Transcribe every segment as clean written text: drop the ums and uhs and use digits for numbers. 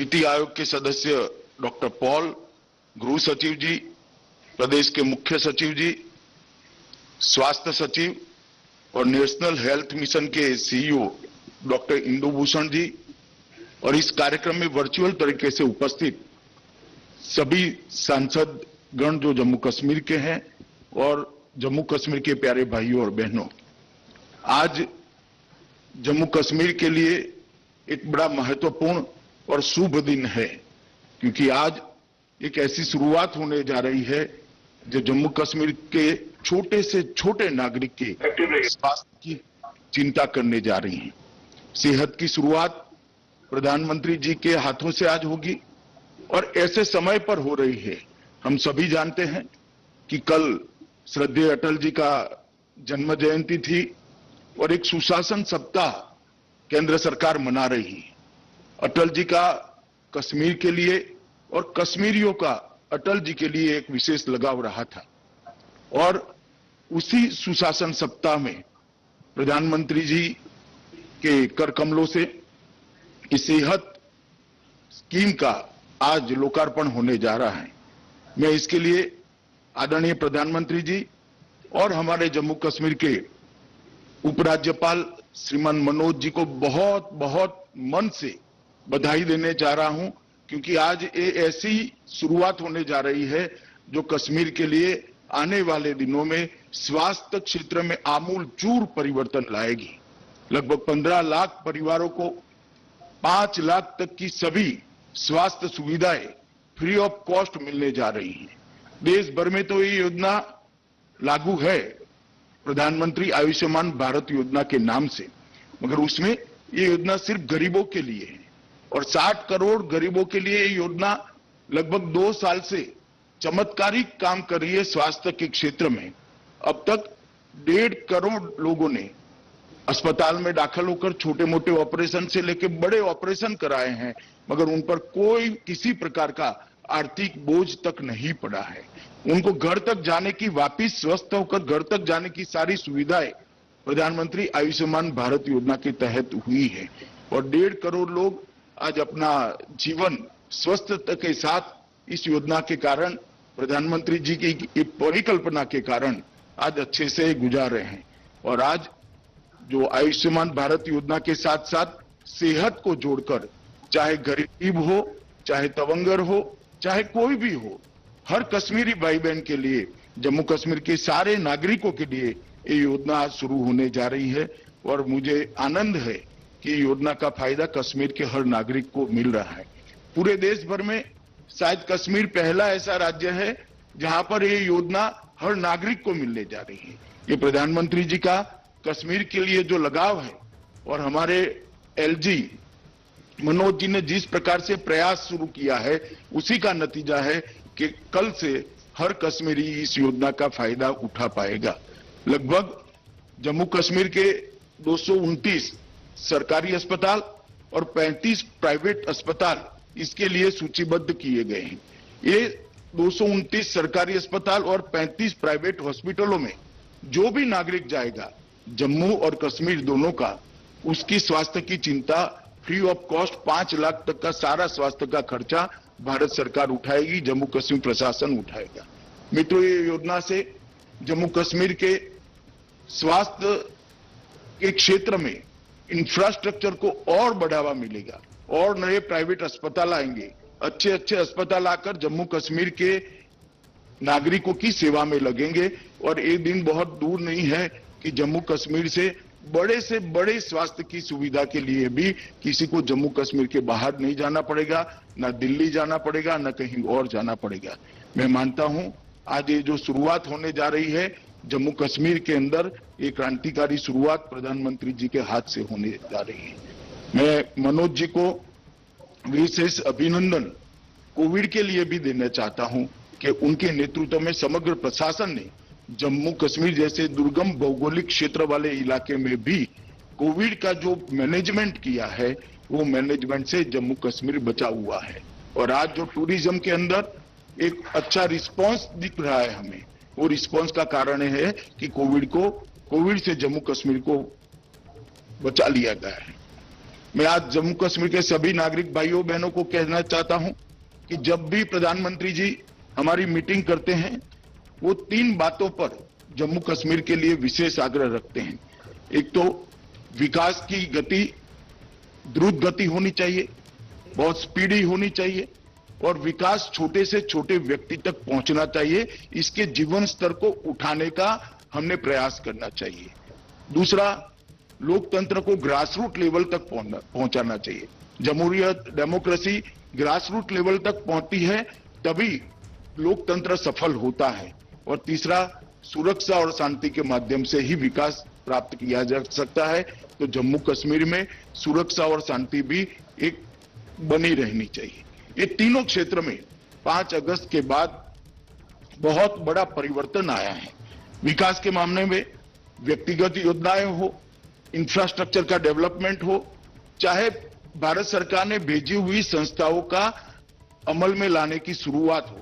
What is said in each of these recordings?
नीति आयोग के सदस्य doctor Paul, गृह सचिव जी, प्रदेश के मुख्य सचिव जी, स्वास्थ्य सचिव और नेशनल हेल्थ मिशन के सीईओ डॉक्टर इंदुभूषण जी और इस कार्यक्रम में वर्चुअल तरीके से उपस्थित सभी सांसद गण जो जम्मू कश्मीर के हैं और जम्मू कश्मीर के प्यारे भाइयों और बहनों, आज जम्मू कश्मीर के लिए एक बड़ा महत्वपूर्ण और शुभ दिन है, क्योंकि आज एक ऐसी शुरुआत होने जा रही है जो जम्मू कश्मीर के छोटे से छोटे नागरिक के स्वास्थ्य की चिंता करने जा रही है। सेहत की शुरुआत प्रधानमंत्री जी के हाथों से आज होगी और ऐसे समय पर हो रही है। हम सभी जानते हैं कि कल श्रद्धेय अटल जी का जन्म जयंती थी और एक सुशासन सप्ताह केंद्र सरकार मना रही है। अटल जी का कश्मीर के लिए और कश्मीरियों का अटल जी के लिए एक विशेष लगाव रहा था और उसी सुशासन सप्ताह में प्रधानमंत्री जी के कर कमलों से इस सेहत स्कीम का आज लोकार्पण होने जा रहा है। मैं इसके लिए आदरणीय प्रधानमंत्री जी और हमारे जम्मू कश्मीर के उपराज्यपाल श्रीमान मनोज जी को बहुत बहुत मन से बधाई देने जा रहा हूं, क्योंकि आज ये ऐसी शुरुआत होने जा रही है जो कश्मीर के लिए आने वाले दिनों में स्वास्थ्य क्षेत्र में आमूल चूर परिवर्तन लाएगी। लगभग 15 लाख परिवारों को 5 लाख तक की सभी स्वास्थ्य सुविधाएं फ्री ऑफ कॉस्ट मिलने जा रही हैं। देश भर में तो ये योजना लागू है प्रधानमंत्री आयुष्मान भारत योजना के नाम से, मगर उसमें ये योजना सिर्फ गरीबों के लिए है और 60 करोड़ गरीबों के लिए ये योजना लगभग 2 साल से चमत्कारिक काम कर रही है। स्वास्थ्य के क्षेत्र में अब तक 1.5 करोड़ लोगों ने अस्पताल में दाखिल होकर छोटे मोटे ऑपरेशन से लेकर बड़े ऑपरेशन कराए हैं, मगर उन पर कोई किसी प्रकार का आर्थिक बोझ तक नहीं पड़ा है। उनको घर तक जाने की, वापिस स्वस्थ होकर घर तक जाने की सारी सुविधाएं प्रधानमंत्री आयुष्मान भारत योजना के तहत हुई है और 1.5 करोड़ लोग आज अपना जीवन स्वस्थता के साथ इस योजना के कारण, प्रधानमंत्री जी की परिकल्पना के कारण आज अच्छे से गुजार रहे हैं। और आज जो आयुष्मान भारत योजना के साथ साथ सेहत को जोड़कर, चाहे गरीब हो, चाहे तवंगर हो, चाहे कोई भी हो, हर कश्मीरी भाई बहन के लिए, जम्मू कश्मीर के सारे नागरिकों के लिए ये योजना आज शुरू होने जा रही है और मुझे आनंद है कि योजना का फायदा कश्मीर के हर नागरिक को मिल रहा है। पूरे देश भर में शायद कश्मीर पहला ऐसा राज्य है जहां पर ये योजना हर नागरिक को मिलने जा रही है। ये प्रधानमंत्री जी का कश्मीर के लिए जो लगाव है और हमारे एलजी मनोज जी ने जिस प्रकार से प्रयास शुरू किया है, उसी का नतीजा है कि कल से हर कश्मीरी इस योजना का फायदा उठा पाएगा। लगभग जम्मू कश्मीर के 229 सरकारी अस्पताल और 35 प्राइवेट अस्पताल इसके लिए सूचीबद्ध किए गए हैं। ये 229 सरकारी अस्पताल और 35 प्राइवेट हॉस्पिटलों में जो भी नागरिक जाएगा, जम्मू और कश्मीर दोनों का, उसकी स्वास्थ्य की चिंता फ्री ऑफ कॉस्ट 5 लाख तक का सारा स्वास्थ्य का खर्चा भारत सरकार उठाएगी, जम्मू कश्मीर प्रशासन उठाएगा। मित्रों, ये योजना से जम्मू कश्मीर के स्वास्थ्य के क्षेत्र में इंफ्रास्ट्रक्चर को और बढ़ावा मिलेगा और नए प्राइवेट अस्पताल आएंगे। अच्छे अच्छे अस्पताल आकर जम्मू कश्मीर के नागरिकों की सेवा में लगेंगे और ये दिन बहुत दूर नहीं है कि जम्मू कश्मीर से बड़े स्वास्थ्य की सुविधा के लिए भी किसी को जम्मू कश्मीर के बाहर नहीं जाना पड़ेगा, न दिल्ली जाना पड़ेगा, न कहीं और जाना पड़ेगा। मैं मानता हूं आज ये जो शुरुआत होने जा रही है जम्मू कश्मीर के अंदर, ये क्रांतिकारी शुरुआत प्रधानमंत्री जी के हाथ से होने जा रही है। मैं मनोज जी को विशेष अभिनंदन कोविड के लिए भी देना चाहता हूं कि उनके नेतृत्व में समग्र प्रशासन ने जम्मू कश्मीर जैसे दुर्गम भौगोलिक क्षेत्र वाले इलाके में भी कोविड का जो मैनेजमेंट किया है, वो मैनेजमेंट से जम्मू कश्मीर बचा हुआ है। और आज जो टूरिज्म के अंदर एक अच्छा रिस्पांस दिख रहा है हमें, वो रिस्पांस का कारण है कि कोविड से जम्मू कश्मीर को बचा लिया गया है। मैं आज जम्मू कश्मीर के सभी नागरिक भाइयों बहनों को कहना चाहता हूं कि जब भी प्रधानमंत्री जी हमारी मीटिंग करते हैं, वो 3 बातों पर जम्मू कश्मीर के लिए विशेष आग्रह रखते हैं। एक तो विकास की गति द्रुत गति होनी चाहिए, बहुत स्पीडी होनी चाहिए, और विकास छोटे से छोटे व्यक्ति तक पहुंचना चाहिए। इसके जीवन स्तर को उठाने का हमने प्रयास करना चाहिए। दूसरा, लोकतंत्र को ग्रासरूट लेवल तक पहुंचाना चाहिए। जमहूरियत, डेमोक्रेसी ग्रासरूट लेवल तक पहुंचती है तभी लोकतंत्र सफल होता है। और तीसरा, सुरक्षा और शांति के माध्यम से ही विकास प्राप्त किया जा सकता है। तो जम्मू कश्मीर में सुरक्षा और शांति भी एक बनी रहनी चाहिए। ये तीनों क्षेत्र में 5 अगस्त के बाद बहुत बड़ा परिवर्तन आया है। विकास के मामले में व्यक्तिगत योजनाएं हो, इंफ्रास्ट्रक्चर का डेवलपमेंट हो, चाहे भारत सरकार ने भेजी हुई संस्थाओं का अमल में लाने की शुरुआत हो,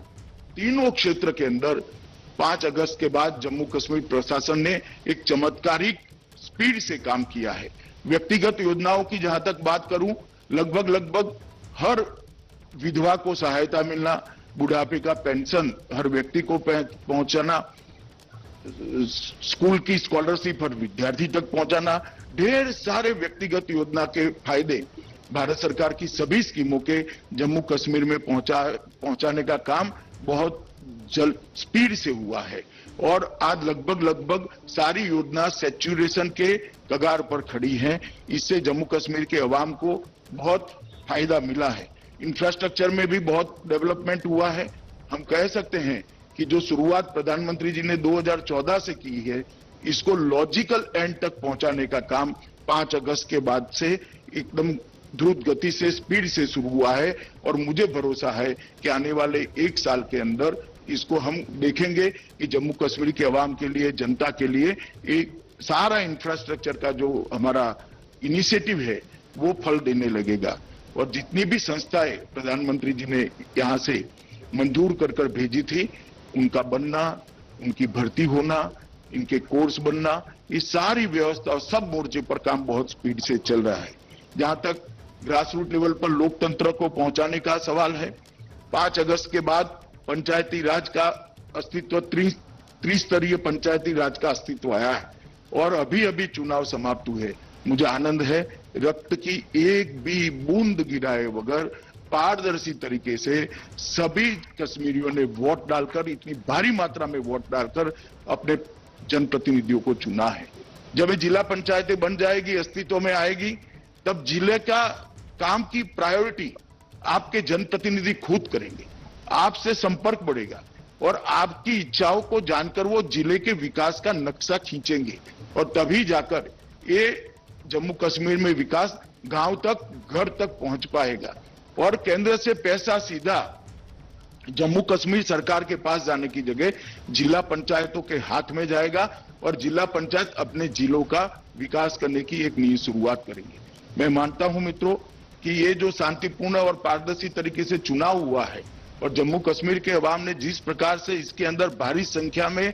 तीनों क्षेत्र के अंदर 5 अगस्त के बाद जम्मू कश्मीर प्रशासन ने एक चमत्कारिक स्पीड से काम किया है। व्यक्तिगत योजनाओं की जहां तक बात करूं, लगभग हर विधवा को सहायता मिलना, बुढ़ापे का पेंशन हर व्यक्ति को पहुंचाना, स्कूल की स्कॉलरशिप हर विद्यार्थी तक पहुंचाना, ढेर सारे व्यक्तिगत योजना के फायदे भारत सरकार की सभी स्कीमों के जम्मू कश्मीर में पहुंचाने का काम बहुत जल्द स्पीड से हुआ है। और आज लगभग सारी योजना सैचुरेशन के कगार पर खड़ी है। इससे जम्मू कश्मीर के अवाम को बहुत फायदा मिला है। इंफ्रास्ट्रक्चर में भी बहुत डेवलपमेंट हुआ है। हम कह सकते हैं कि जो शुरुआत प्रधानमंत्री जी ने 2014 से की है, इसको लॉजिकल एंड तक पहुंचाने का काम 5 अगस्त के बाद से एकदम द्रुत गति से, स्पीड से शुरू हुआ है। और मुझे भरोसा है कि आने वाले 1 साल के अंदर इसको हम देखेंगे कि जम्मू कश्मीर के अवाम के लिए, जनता के लिए एक सारा इंफ्रास्ट्रक्चर का जो हमारा इनिशिएटिव है वो फल देने लगेगा। और जितनी भी संस्थाएं प्रधानमंत्री जी ने यहां से मंजूर कर भेजी थी, उनका बनना, उनकी भर्ती होना, इनके कोर्स बनना, ये सारी व्यवस्था और सब मोर्चे पर काम बहुत स्पीड से चल रहा है। जहां तक ग्रासरूट लेवल पर लोकतंत्र को पहुंचाने का सवाल है, 5 अगस्त के बाद पंचायती राज का अस्तित्व, त्रिस्तरीय पंचायती राज का अस्तित्व आया है और अभी चुनाव समाप्त हुए। मुझे आनंद है, रक्त की एक भी बूंद गिराए बगैर पारदर्शी तरीके से सभी कश्मीरियों ने वोट डालकर, इतनी भारी मात्रा में वोट डालकर अपने जनप्रतिनिधियों को चुना है। जब ये जिला पंचायतें बन जाएगी, अस्तित्व में आएगी, तब जिले का काम की प्रायोरिटी आपके जनप्रतिनिधि खुद करेंगे। आपसे संपर्क बढ़ेगा और आपकी इच्छाओं को जानकर वो जिले के विकास का नक्शा खींचेंगे और तभी जाकर ये जम्मू कश्मीर में विकास गांव तक, घर तक पहुंच पाएगा। और केंद्र से पैसा सीधा जम्मू कश्मीर सरकार के पास जाने की जगह जिला पंचायतों के हाथ में जाएगा और जिला पंचायत अपने जिलों का विकास करने की एक नई शुरुआत करेंगे। मैं मानता हूं मित्रों कि ये जो शांतिपूर्ण और पारदर्शी तरीके से चुनाव हुआ है और जम्मू कश्मीर के अवाम ने जिस प्रकार से इसके अंदर भारी संख्या में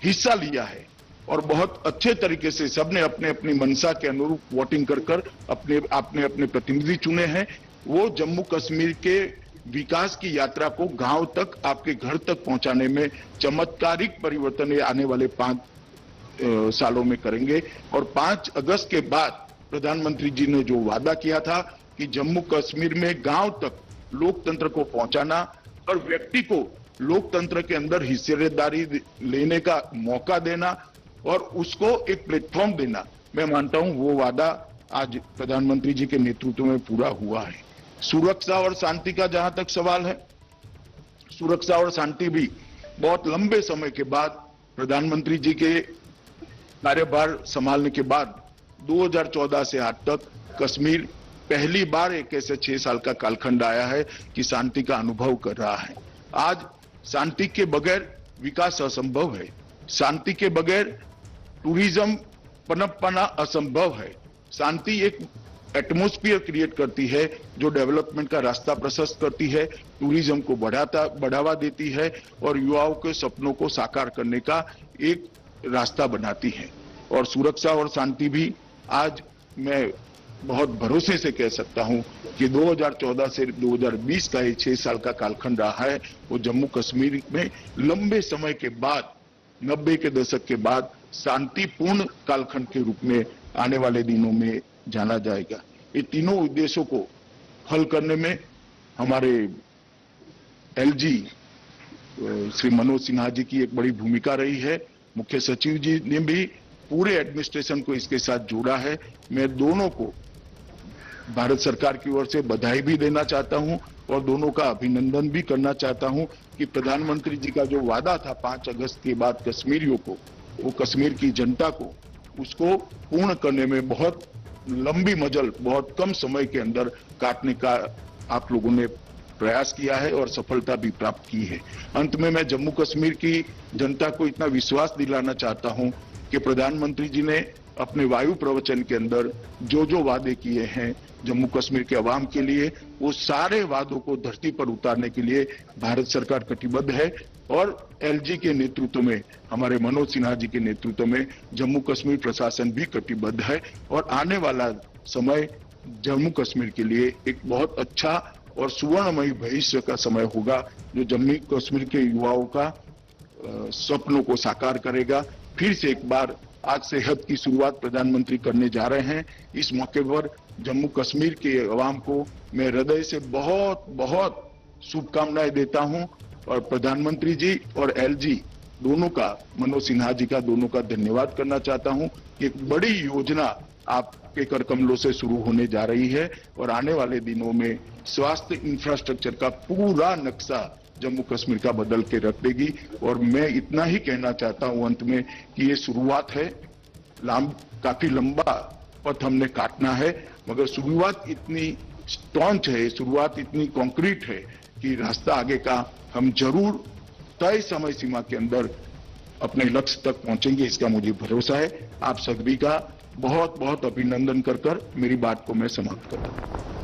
हिस्सा लिया है और बहुत अच्छे तरीके से सबने अपने अपनी मंशा के अनुरूप वोटिंग कर अपने प्रतिनिधि चुने हैं, वो जम्मू कश्मीर के विकास की यात्रा को गांव तक, आपके घर तक पहुंचाने में चमत्कारिक परिवर्तन आने वाले 5 सालों में करेंगे। और 5 अगस्त के बाद प्रधानमंत्री जी ने जो वादा किया था कि जम्मू कश्मीर में गांव तक लोकतंत्र को पहुंचाना और व्यक्ति को लोकतंत्र के अंदर हिस्सेदारी लेने का मौका देना और उसको एक प्लेटफॉर्म देना, मैं मानता हूं वो वादा आज प्रधानमंत्री जी के नेतृत्व में पूरा हुआ है। सुरक्षा और शांति का जहां तक सवाल है, सुरक्षा और शांति भी बहुत लंबे समय के बाद प्रधानमंत्री जी के कार्यभार संभालने के बाद 2014 से आज तक कश्मीर पहली बार एक ऐसे 6 साल का कालखंड आया है कि शांति का अनुभव कर रहा है। आज शांति के बगैर विकास असंभव है, शांति के बगैर टूरिज्म पनप पाना असंभव है। शांति एक एटमॉस्फेयर क्रिएट करती है जो डेवलपमेंट का रास्ता प्रशस्त करती है, टूरिज्म को बढ़ावा देती है और युवाओं के सपनों को साकार करने का एक रास्ता बनाती है। और सुरक्षा और शांति भी आज मैं बहुत भरोसे से कह सकता हूं कि 2014 से 2020 का ये 6 साल का कालखंड रहा है, वो जम्मू कश्मीर में लंबे समय के बाद 90 के दशक के बाद शांतिपूर्ण कालखंड के रूप में आने वाले दिनों में जाना जाएगा। ये तीनों उद्देश्यों को हल करने में हमारे एलजी श्री मनोज सिन्हा जी की एक बड़ी भूमिका रही है। मुख्य सचिव जी ने भी पूरे एडमिनिस्ट्रेशन को इसके साथ जोड़ा है। मैं दोनों को भारत सरकार की ओर से बधाई भी देना चाहता हूं और दोनों का अभिनंदन भी करना चाहता हूं कि प्रधानमंत्री जी का जो वादा था 5 अगस्त के बाद कश्मीरियों को, वो कश्मीर की जनता को, उसको पूर्ण करने में बहुत लंबी मजल बहुत कम समय के अंदर काटने का आप लोगों ने प्रयास किया है और सफलता भी प्राप्त की है। अंत में मैं जम्मू कश्मीर की जनता को इतना विश्वास दिलाना चाहता हूं कि प्रधानमंत्री जी ने अपने वायु प्रवचन के अंदर जो जो वादे किए हैं जम्मू कश्मीर के अवाम के लिए, वो सारे वादों को धरती पर उतारने के लिए भारत सरकार कटिबद्ध है और एलजी के नेतृत्व में, हमारे मनोज सिन्हा जी के नेतृत्व में जम्मू कश्मीर प्रशासन भी कटिबद्ध है और आने वाला समय जम्मू कश्मीर के लिए एक बहुत अच्छा और सुवर्णमयी भविष्य का समय होगा, जो जम्मू कश्मीर के युवाओं का सपनों को साकार करेगा। फिर से एक बार आज से हद की शुरुआत प्रधानमंत्री करने जा रहे हैं। इस मौके पर जम्मू कश्मीर के अवाम को मैं हृदय से बहुत बहुत शुभकामनाएं देता हूं और प्रधानमंत्री जी और एलजी दोनों का, मनोज सिन्हा जी का, दोनों का धन्यवाद करना चाहता हूं कि एक बड़ी योजना आपके कर कमलों से शुरू होने जा रही है और आने वाले दिनों में स्वास्थ्य इंफ्रास्ट्रक्चर का पूरा नक्शा जम्मू कश्मीर का बदल के रख देगी। और मैं इतना ही कहना चाहता हूं अंत में कि ये शुरुआत है, काफी लंबा पथ हमने काटना है, मगर शुरुआत इतनी स्टॉन्च है, शुरुआत इतनी कॉन्क्रीट है कि रास्ता आगे का हम जरूर तय समय सीमा के अंदर अपने लक्ष्य तक पहुंचेंगे, इसका मुझे भरोसा है। आप सभी का बहुत बहुत अभिनंदन कर मेरी बात को मैं समाप्त करता हूं।